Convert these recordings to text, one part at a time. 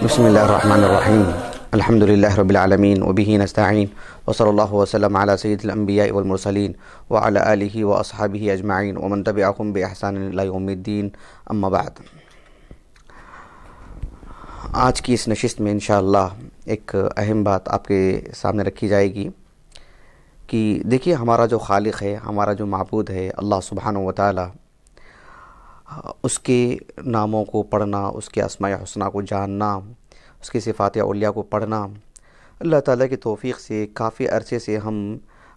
بسم اللہ الرحمن الرحیم الحمد للہ رب العالمین وبہ نستعین وصلی اللہ وسلم علی سید الانبیاء والمرسلین وعلی آلہ واصحابہ اجمعین ومن تبعہم بإحسان الی یوم الدین اما بعد۔ آج کی اس نشست میں انشاءاللہ ایک اہم بات آپ کے سامنے رکھی جائے گی کہ دیکھیے، ہمارا جو خالق ہے، ہمارا جو معبود ہے اللہ سبحانہ و تعالی، اس کے ناموں کو پڑھنا، اس کے اسماء حسنہ کو جاننا، اس کی صفات اولیاء کو پڑھنا، اللہ تعالیٰ کی توفیق سے کافی عرصے سے ہم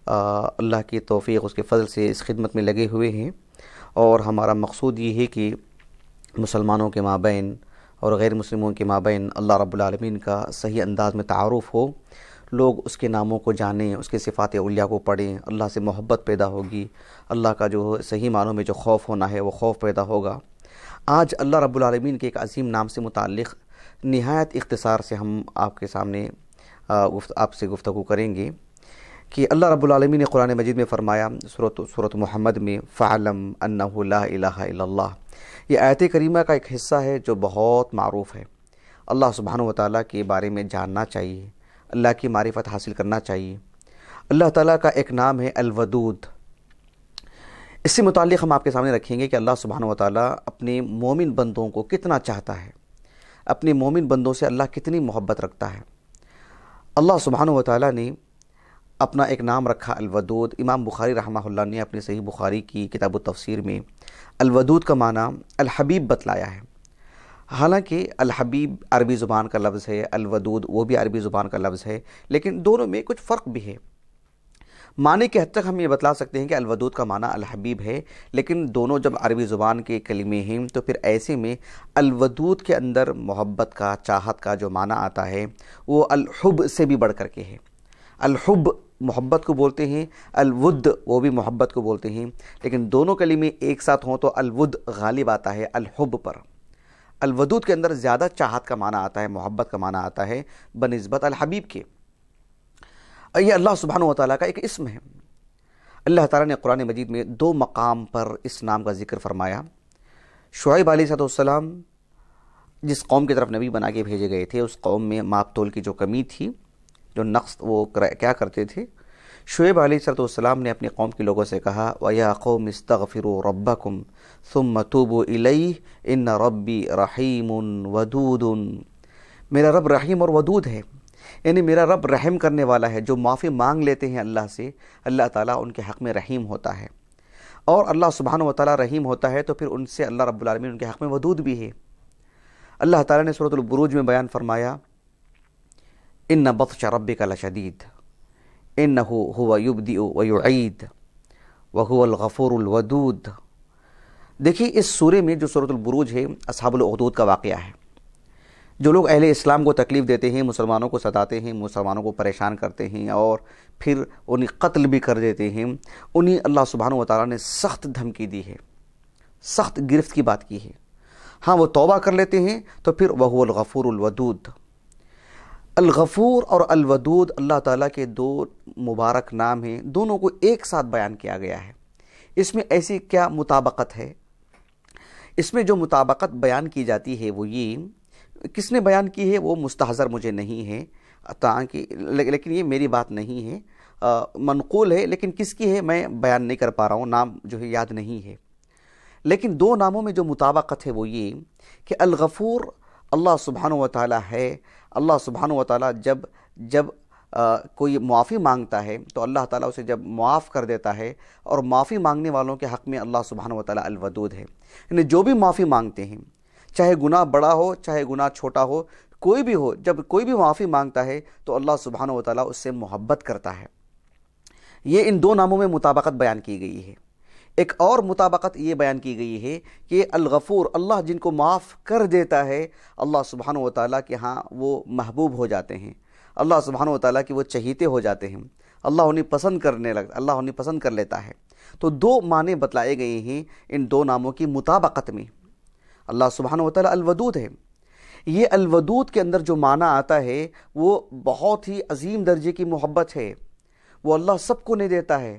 اللہ کی توفیق، اس کے فضل سے اس خدمت میں لگے ہوئے ہیں، اور ہمارا مقصود یہ ہے کہ مسلمانوں کے مابین اور غیر مسلموں کے مابین اللہ رب العالمین کا صحیح انداز میں تعارف ہو، لوگ اس کے ناموں کو جانیں، اس کے صفات اولیاء کو پڑھیں، اللہ سے محبت پیدا ہوگی، اللہ کا جو صحیح معنوں میں جو خوف ہونا ہے وہ خوف پیدا ہوگا۔ آج اللہ رب العالمین کے ایک عظیم نام سے متعلق نہایت اختصار سے ہم آپ کے سامنے آپ سے گفتگو کریں گے کہ اللہ رب العالمین نے قرآن مجید میں فرمایا سورۃ محمد میں فَعْلَمْ أَنَّهُ لَا إِلَهَ إِلَّا اللَّهُ۔ یہ آیت کریمہ کا ایک حصہ ہے جو بہت معروف ہے۔ اللہ سبحانہ و تعالیٰ کے بارے میں جاننا چاہیے، اللہ کی معرفت حاصل کرنا چاہیے۔ اللہ تعالیٰ کا ایک نام ہے الودود۔ اس سے متعلق ہم آپ کے سامنے رکھیں گے کہ اللہ سبحانہ و تعالیٰ اپنے مومن بندوں کو کتنا چاہتا ہے، اپنے مومن بندوں سے اللہ کتنی محبت رکھتا ہے۔ اللہ سبحانہ و تعالیٰ نے اپنا ایک نام رکھا الودود۔ امام بخاری رحمہ اللہ نے اپنی صحیح بخاری کی کتاب التفسیر میں الودود کا معنی الحبیب بتلایا ہے۔ حالانکہ الحبیب عربی زبان کا لفظ ہے، الودود وہ بھی عربی زبان کا لفظ ہے، لیکن دونوں میں کچھ فرق بھی ہے۔ معنی کے حد تک ہم یہ بتلا سکتے ہیں کہ الودود کا معنی الحبیب ہے، لیکن دونوں جب عربی زبان کے کلمے ہیں تو پھر ایسے میں الودود کے اندر محبت کا، چاہت کا جو معنی آتا ہے وہ الحب سے بھی بڑھ کر کے ہے۔ الحب محبت کو بولتے ہیں، الود وہ بھی محبت کو بولتے ہیں، لیکن دونوں کلمے ایک ساتھ ہوں تو الود غالب آتا ہے الحب پر۔ الودود کے اندر زیادہ چاہت کا معنی آتا ہے، محبت کا معنی آتا ہے بنسبت الحبیب کے۔ یہ اللہ سبحانہ و تعالیٰ کا ایک اسم ہے۔ اللہ تعالیٰ نے قرآن مجید میں 2 مقام پر اس نام کا ذکر فرمایا۔ شعیب علیہ السلام جس قوم کی طرف نبی بنا کے بھیجے گئے تھے، اس قوم میں ماپ تول کی جو کمی تھی، جو نقص، وہ کیا کرتے تھے؟ شعیب علیہ السلام نے اپنے قوم کے لوگوں سے کہا وَيَا قَوْمِ اسْتَغْفِرُوا رَبَّكُمْ ثُمَّ تُوبُوا إِلَيْهِ إِنَّ رَبِّي رَحِيمٌ وَدُودٌ۔ میرا رب رحیم اور ودود ہے، یعنی میرا رب رحم کرنے والا ہے۔ جو معافی مانگ لیتے ہیں اللہ سے، اللہ تعالیٰ ان کے حق میں رحیم ہوتا ہے، اور اللہ سبحانہ و تعالیٰ رحیم ہوتا ہے تو پھر ان سے اللہ رب العالمین ان کے حق میں ودود بھی ہے۔ اللہ تعالیٰ نے سورۃ البروج میں بیان فرمایا إِنَّ بَطْشَ رَبِّكَ لَشَدِيدٌ إِنَّهُ هُوَ يُبْدِئُ وَيُعِيدُ وَهُوَ الْغَفُورُ الْوَدُودُ۔ دیکھیے، اس سورے میں جو سورۃ البروج ہے اصحاب الاخدود کا واقعہ ہے۔ جو لوگ اہل اسلام کو تکلیف دیتے ہیں، مسلمانوں کو ستاتے ہیں، مسلمانوں کو پریشان کرتے ہیں اور پھر انہیں قتل بھی کر دیتے ہیں، انہیں اللہ سبحانہ و تعالیٰ نے سخت دھمکی دی ہے، سخت گرفت کی بات کی ہے۔ ہاں، وہ توبہ کر لیتے ہیں تو پھر وَهُوَ الْغَفُورُ الْوَدُودُ۔ الغفور اور الودود اللہ تعالیٰ کے 2 مبارک نام ہیں، دونوں کو ایک ساتھ بیان کیا گیا ہے۔ اس میں ایسی کیا مطابقت ہے؟ اس میں جو مطابقت بیان کی جاتی ہے وہ یہ، کس نے بیان کی ہے وہ مستحضر مجھے نہیں ہے، لیکن یہ میری بات نہیں ہے، منقول ہے، لیکن کس کی ہے میں بیان نہیں کر پا رہا ہوں، نام جو ہے یاد نہیں ہے۔ لیکن 2 ناموں میں جو مطابقت ہے وہ یہ کہ الغفور اللہ سبحانہ و تعالیٰ ہے۔ اللہ سبحانہ و تعالیٰ جب کوئی معافی مانگتا ہے تو اللہ تعالیٰ اسے جب معاف کر دیتا ہے، اور معافی مانگنے والوں کے حق میں اللہ سبحانہ و تعالیٰ الودود ہے۔ یعنی جو بھی معافی مانگتے ہیں، چاہے گناہ بڑا ہو چاہے گناہ چھوٹا ہو، کوئی بھی ہو، جب کوئی بھی معافی مانگتا ہے تو اللہ سبحانہ و تعالیٰ اس سے محبت کرتا ہے۔ یہ ان 2 ناموں میں مطابقت بیان کی گئی ہے۔ ایک اور مطابقت یہ بیان کی گئی ہے کہ الغفور اللہ جن کو معاف کر دیتا ہے، اللہ سبحانہ و تعالیٰ کے ہاں وہ محبوب ہو جاتے ہیں، اللہ سبحانہ و تعالیٰ کی وہ چہیتے ہو جاتے ہیں، اللہ انہیں پسند کر لیتا ہے۔ تو 2 معنی بتلائے گئے ہیں ان 2 ناموں کی مطابقت میں۔ اللہ سبحانہ و تعالیٰ الودود ہے۔ یہ الودود کے اندر جو معنی آتا ہے وہ بہت ہی عظیم درجے کی محبت ہے۔ وہ اللہ سب کو نہیں دیتا ہے،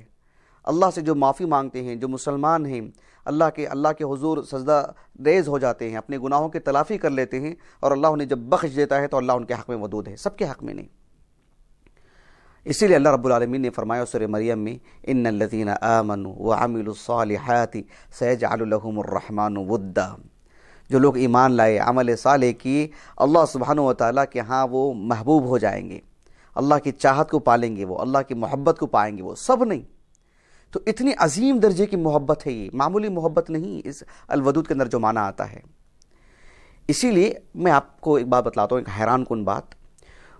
اللہ سے جو معافی مانگتے ہیں، جو مسلمان ہیں، اللہ کے حضور سجدہ ریز ہو جاتے ہیں، اپنے گناہوں کی تلافی کر لیتے ہیں، اور اللہ انہیں جب بخش دیتا ہے تو اللہ ان کے حق میں ودود ہے، سب کے حق میں نہیں۔ اسی لیے اللہ رب العالمین نے فرمایا سورہ مریم میں، ان الذین آمنوا وعملوا الصالحات سیجعل لهم الرحمن ودا، جو لوگ ایمان لائے، عمل صالح کیے، اللہ سبحانہ و تعالیٰ کے ہاں وہ محبوب ہو جائیں گے، اللہ کی چاہت کو پالیں گے، وہ اللہ کی محبت کو پائیں گے، وہ سب نہیں۔ تو اتنی عظیم درجے کی محبت ہے، یہ معمولی محبت نہیں اس الودود کے اندر جو معنی آتا ہے۔ اسی لیے میں آپ کو ایک بات بتلاتا ہوں، ایک حیران کن بات،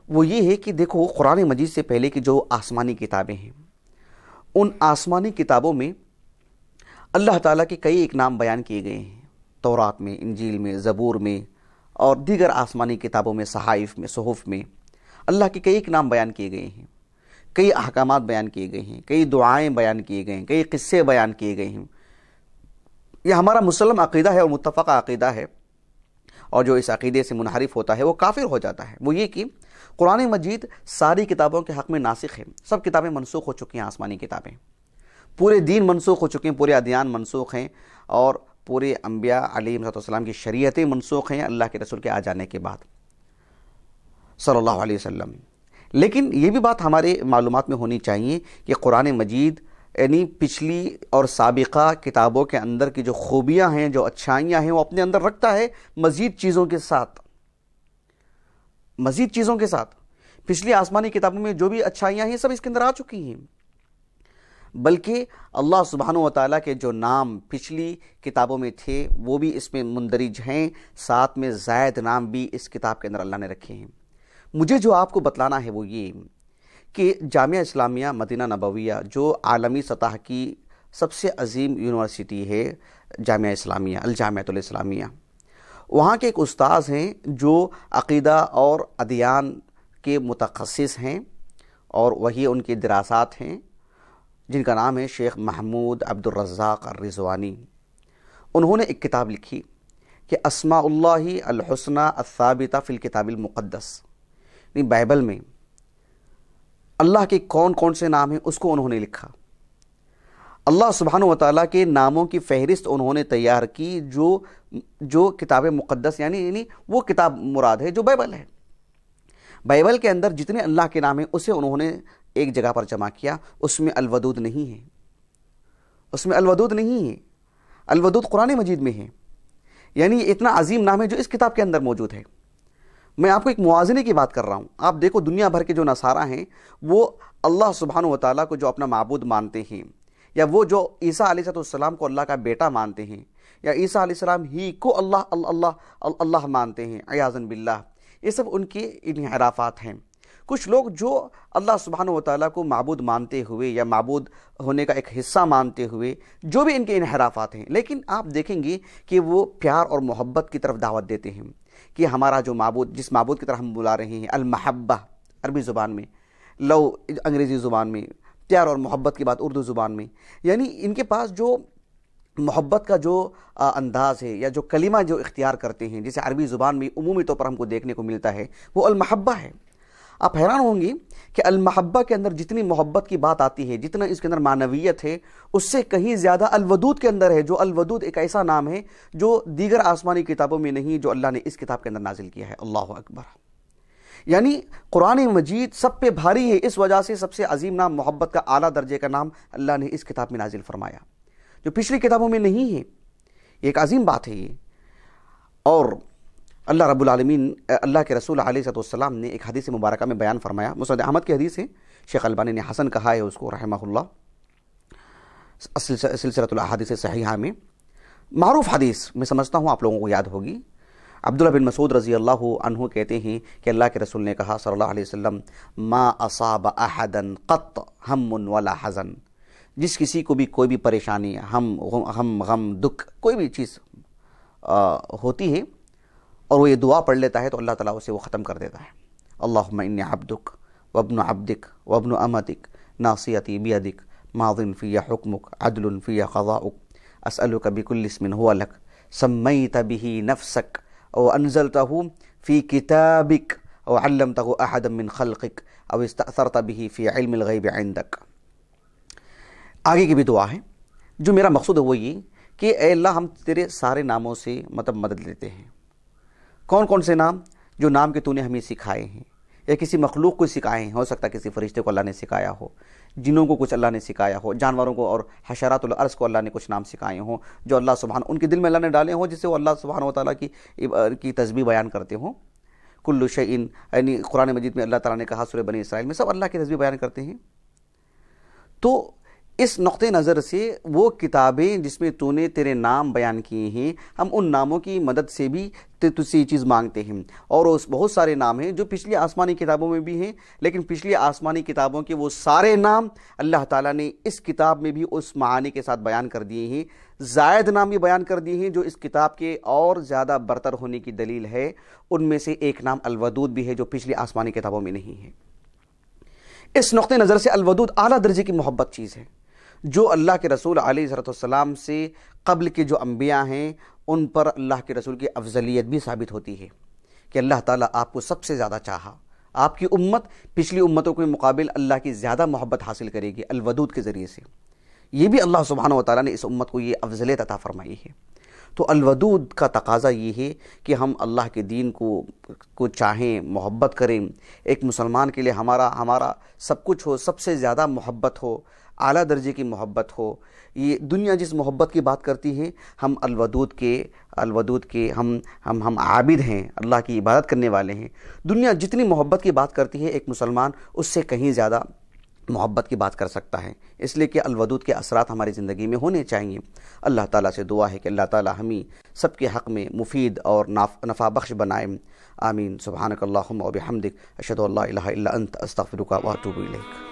وہ یہ ہے کہ دیکھو قرآن مجید سے پہلے کی جو آسمانی کتابیں ہیں، ان آسمانی کتابوں میں اللہ تعالیٰ کے کئی ایک نام بیان کیے گئے ہیں، تورات میں، انجیل میں، زبور میں، اور دیگر آسمانی کتابوں میں، صحائف میں، صحف میں اللہ کے کئی ایک نام بیان کیے گئے ہیں، کئی احکامات بیان کیے گئے ہیں، کئی دعائیں بیان کیے گئے ہیں، کئی قصے بیان کیے گئے ہیں۔ یہ ہمارا مسلم عقیدہ ہے اور متفقہ عقیدہ ہے، اور جو اس عقیدے سے منحرف ہوتا ہے وہ کافر ہو جاتا ہے۔ وہ یہ کہ قرآن مجید ساری کتابوں کے حق میں ناسخ ہے، سب کتابیں منسوخ ہو چکی ہیں، آسمانی کتابیں، پورے دین منسوخ ہو چکے ہیں، پورے ادیان منسوخ ہیں، اور پورے انبیاء علیہ السلام کی شریعتیں منسوخ ہیں اللہ کے رسول کے آ جانے کے بعد صلی اللہ علیہ وسلم۔ لیکن یہ بھی بات ہمارے معلومات میں ہونی چاہیے کہ قرآن مجید یعنی پچھلی اور سابقہ کتابوں کے اندر کی جو خوبیاں ہیں، جو اچھائیاں ہیں، وہ اپنے اندر رکھتا ہے مزید چیزوں کے ساتھ، مزید چیزوں کے ساتھ۔ پچھلی آسمانی کتابوں میں جو بھی اچھائیاں ہیں سب اس کے اندر آ چکی ہیں، بلکہ اللہ سبحانہ و تعالیٰ کے جو نام پچھلی کتابوں میں تھے وہ بھی اس میں مندرج ہیں، ساتھ میں زائد نام بھی اس کتاب کے اندر اللہ نے رکھے ہیں۔ مجھے جو آپ کو بتلانا ہے وہ یہ کہ جامعہ اسلامیہ مدینہ نبویہ جو عالمی سطح کی سب سے عظیم یونیورسٹی ہے، جامعہ اسلامیہ، الجامعۃ الاسلامیہ، وہاں کے ایک استاذ ہیں جو عقیدہ اور ادیان کے متخصص ہیں، اور وہی ان کی دراسات ہیں، جن کا نام ہے شیخ محمود عبد الرزاق الرضوانی۔ انہوں نے ایک کتاب لکھی کہ اسماء اللہ الحسنى الثابتہ فی الکتاب المقدس، یعنی بائبل میں اللہ کے کون کون سے نام ہیں اس کو انہوں نے لکھا۔ اللہ سبحانہ و تعالیٰ کے ناموں کی فہرست انہوں نے تیار کی، جو کتاب مقدس یعنی وہ کتاب مراد ہے جو بائبل ہے۔ بائبل کے اندر جتنے اللہ کے نام ہیں اسے انہوں نے ایک جگہ پر جمع کیا، اس میں الودود نہیں ہے، اس میں الودود نہیں ہے، الودود قرآن مجید میں ہے، یعنی اتنا عظیم نام ہے جو اس کتاب کے اندر موجود ہے۔ میں آپ کو ایک موازنے کی بات کر رہا ہوں، آپ دیکھو دنیا بھر کے جو نصارہ ہیں وہ اللہ سبحانہ و تعالیٰ کو جو اپنا معبود مانتے ہیں، یا وہ جو عیسیٰ علیہ السلام کو اللہ کا بیٹا مانتے ہیں، یا عیسیٰ علیہ السلام ہی کو اللہ مانتے ہیں عیاذاً باللہ، یہ سب ان کے انحرافات ہیں۔ کچھ لوگ جو اللہ سبحانہ و تعالیٰ کو معبود مانتے ہوئے یا معبود ہونے کا ایک حصہ مانتے ہوئے جو بھی ان کے انحرافات ہیں، لیکن آپ دیکھیں گے کہ وہ پیار اور محبت کی طرف دعوت دیتے ہیں کہ ہمارا جو معبود، جس معبود کی طرف ہم بلا رہے ہیں، المحبہ عربی زبان میں، لو انگریزی زبان میں، پیار اور محبت کی بات اردو زبان میں، یعنی ان کے پاس جو محبت کا جو انداز ہے یا جو کلمہ جو اختیار کرتے ہیں، جسے عربی زبان میں عمومی طور پر ہم کو دیکھنے کو ملتا ہے، وہ المحبہ ہے۔ آپ حیران ہوں گی کہ المحبہ کے اندر جتنی محبت کی بات آتی ہے، جتنا اس کے اندر معنویت ہے، اس سے کہیں زیادہ الودود کے اندر ہے، جو الودود ایک ایسا نام ہے جو دیگر آسمانی کتابوں میں نہیں، جو اللہ نے اس کتاب کے اندر نازل کیا ہے۔ اللہ اکبر! یعنی قرآن مجید سب پہ بھاری ہے، اس وجہ سے سب سے عظیم نام، محبت کا اعلیٰ درجے کا نام اللہ نے اس کتاب میں نازل فرمایا، جو پچھلی کتابوں میں نہیں ہے۔ یہ ایک عظیم بات ہے یہ۔ اور اللہ رب العالمین، اللہ کے رسول علیہ السلام نے ایک حدیث مبارکہ میں بیان فرمایا، مسند احمد کی حدیث ہے، شیخ البانی نے حسن کہا ہے اس کو رحمہ اللہ، سلسلۃ الاحادیث صحیحہ میں، معروف حدیث میں سمجھتا ہوں آپ لوگوں کو یاد ہوگی۔ عبداللہ بن مسعود رضی اللہ عنہ کہتے ہیں کہ اللہ کے رسول نے کہا صلی اللہ علیہ وسلم، ما اصاب احدا قط ہم ولا حزن، جس کسی کو بھی کوئی بھی پریشانی، غم، دکھ، کوئی بھی چیز ہوتی ہے اور وہ یہ دعا پڑھ لیتا ہے تو اللہ تعالیٰ اسے وہ ختم کر دیتا ہے۔ اللہم انی عبدک وابن عبدک وابن امتک ناصیتی بیدک ماض فی حکمک عدل فی قضاؤک اسألک بکل اسم هو لک سمیت به نفسک او انزلتہ فی کتابک او علمتہ احدا من خلقک او استأثرت به فی علم الغیب عندک۔ آگے کی بھی دعا ہے. جو میرا مقصود ہے وہ یہ کہ اے اللہ ہم تیرے سارے ناموں سے مدد لیتے ہیں. کون کون سے نام؟ جو نام کے تو نے ہمیں سکھائے ہیں یا کسی مخلوق کو سکھائے ہیں. ہو سکتا ہے کسی فرشتے کو اللہ نے سکھایا ہو، جنوں کو کچھ اللہ نے سکھایا ہو، جانوروں کو اور حشرات الارض کو اللہ نے کچھ نام سکھائے ہوں جو اللہ سبحانہ ان کے دل میں اللہ نے ڈالے ہوں، جس سے وہ اللہ سبحانہ و تعالیٰ کی تسبیح بیان کرتے ہوں. کل شیء، یعنی قرآن مجید میں اللہ تعالیٰ نے کہا سورہ بنی اسرائیل میں سب اللہ کی تسبیح بیان کرتے ہیں. تو اس نقطۂ نظر سے وہ کتابیں جس میں تو نے تیرے نام بیان کیے ہیں، ہم ان ناموں کی مدد سے بھی تجھ سے یہ چیز مانگتے ہیں. اور اس بہت سارے نام ہیں جو پچھلی آسمانی کتابوں میں بھی ہیں، لیکن پچھلی آسمانی کتابوں کے وہ سارے نام اللہ تعالیٰ نے اس کتاب میں بھی اس معانی کے ساتھ بیان کر دیے ہیں. زائد نام بھی بیان کر دیے ہیں جو اس کتاب کے اور زیادہ برتر ہونے کی دلیل ہے. ان میں سے ایک نام الودود بھی ہے جو پچھلی آسمانی کتابوں میں نہیں ہے. اس نقطۂ نظر سے الودود اعلیٰ درجے کی محبت چیز ہے، جو اللہ کے رسول علیہ السلام سے قبل کے جو انبیاء ہیں ان پر اللہ کے رسول کی افضلیت بھی ثابت ہوتی ہے کہ اللہ تعالیٰ آپ کو سب سے زیادہ چاہا. آپ کی امت پچھلی امتوں کے مقابل اللہ کی زیادہ محبت حاصل کرے گی الودود کے ذریعے سے. یہ بھی اللہ سبحانہ و تعالیٰ نے اس امت کو یہ افضلیت عطا فرمائی ہے. تو الودود کا تقاضا یہ ہے کہ ہم اللہ کے دین کو چاہیں، محبت کریں. ایک مسلمان کے لیے ہمارا سب کچھ ہو، سب سے زیادہ محبت ہو، اعلیٰ درجے کی محبت ہو. یہ دنیا جس محبت کی بات کرتی ہے، ہم الودود کے ہم عابد ہیں، اللہ کی عبادت کرنے والے ہیں. دنیا جتنی محبت کی بات کرتی ہے ایک مسلمان اس سے کہیں زیادہ محبت کی بات کر سکتا ہے. اس لیے کہ الودود کے اثرات ہماری زندگی میں ہونے چاہیے. اللہ تعالیٰ سے دعا ہے کہ اللہ تعالیٰ ہمیں سب کے حق میں مفید اور نفع بخش بنائے. آمین. سبحانک اللہم و بحمدک، اشہد ان لا الہ الا انت، استغفرک و اتوب الیک.